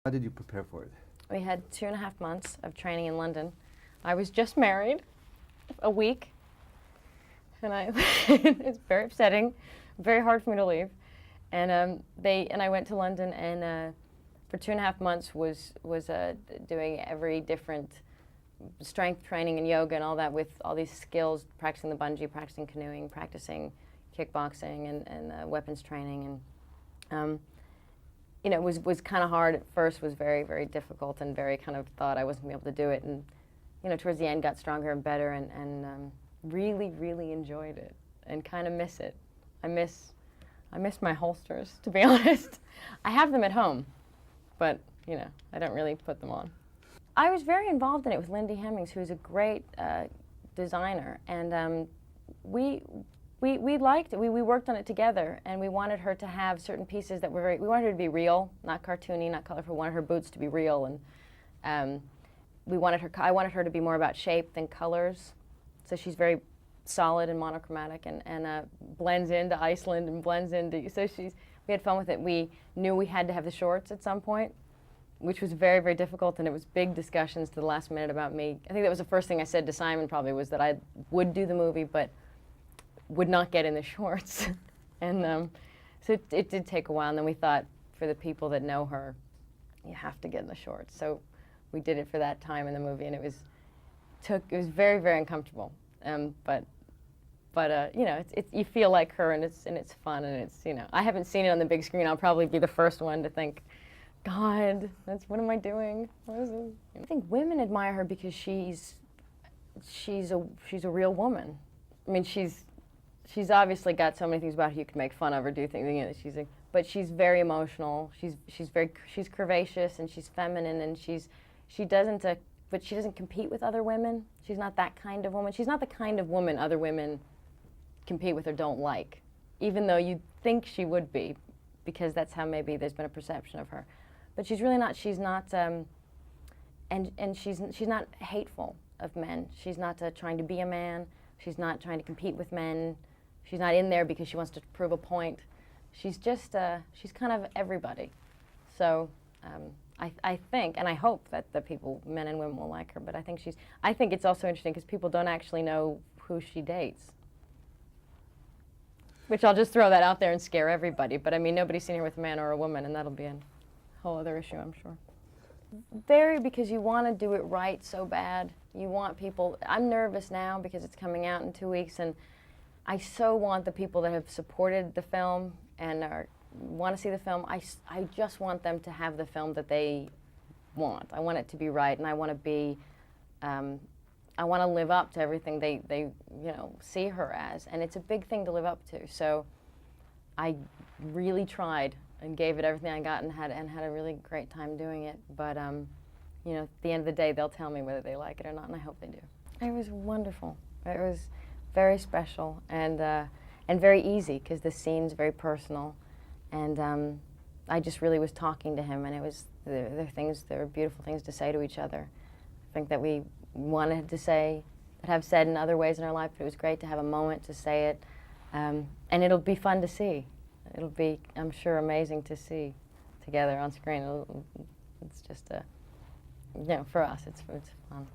How did you prepare for it? We had 2.5 months of training in London. I was just married, a week, and it's very upsetting, very hard for me to leave. And I went to London, and for 2.5 months was doing every different strength training and yoga and all that with all these skills, practicing the bungee, practicing canoeing, practicing kickboxing and weapons training. And you know, it was kind of hard at first, was very, very difficult, and very kind of thought I wasn't going to be able to do it. And you know, towards the end got stronger and better, and really, really enjoyed it and kind of miss it. I miss my holsters, to be honest. I have them at home, but you know, I don't really put them on. I was very involved in it with Lindy Hemmings, who is a great designer, and we liked it. We worked on it together, and we wanted her to have certain pieces that were we wanted her to be real, not cartoony, not colorful. We wanted her boots to be real, and I wanted her to be more about shape than colors. So she's very solid and monochromatic, and blends into Iceland and blends into. So we had fun with it. We knew we had to have the shorts at some point, which was very, very difficult, and it was big discussions to the last minute about me. I think that was the first thing I said to Simon, probably, was that I would do the movie, but would not get in the shorts. And so it did take a while, and then we thought, for the people that know her, you have to get in the shorts. So we did it for that time in the movie, and it was very, very uncomfortable. But you know, you feel like her, and it's fun, and it's, you know, I haven't seen it on the big screen. I'll probably be the first one to think, God, what am I doing? What is it? I think women admire her because she's a real woman. I mean, she's obviously got so many things about her you can make fun of or do things. You know, but she's very emotional. She's curvaceous, and she's feminine, and she doesn't compete with other women. She's not that kind of woman. She's not the kind of woman other women compete with or don't like, even though you'd think she would be, because that's how maybe there's been a perception of her. But she's really not. She's not, and she's not hateful of men. She's not trying to be a man. She's not trying to compete with men. She's not in there because she wants to prove a point. She's just she's kind of everybody. So I think, and I hope that the people, men and women, will like her. But I think it's also interesting because people don't actually know who she dates. Which I'll just throw that out there and scare everybody. But I mean, nobody's seen her with a man or a woman, and that'll be a whole other issue, I'm sure. Very, because you want to do it right so bad. You want people. I'm nervous now because it's coming out in 2 weeks, and I so want the people that have supported the film and want to see the film. I just want them to have the film that they want. I want it to be right, and I want to be. I want to live up to everything they you know, see her as, and it's a big thing to live up to. So I really tried and gave it everything I got, and had a really great time doing it. But you know, at the end of the day, they'll tell me whether they like it or not, and I hope they do. It was wonderful. It was very special and very easy, because the scene's very personal, and I just really was talking to him, and it was there were beautiful things to say to each other. I think that we wanted to say, that have said in other ways in our life, but it was great to have a moment to say it, and it'll be fun to see. It'll be, I'm sure, amazing to see together on screen. It's just you know, for us, it's fun.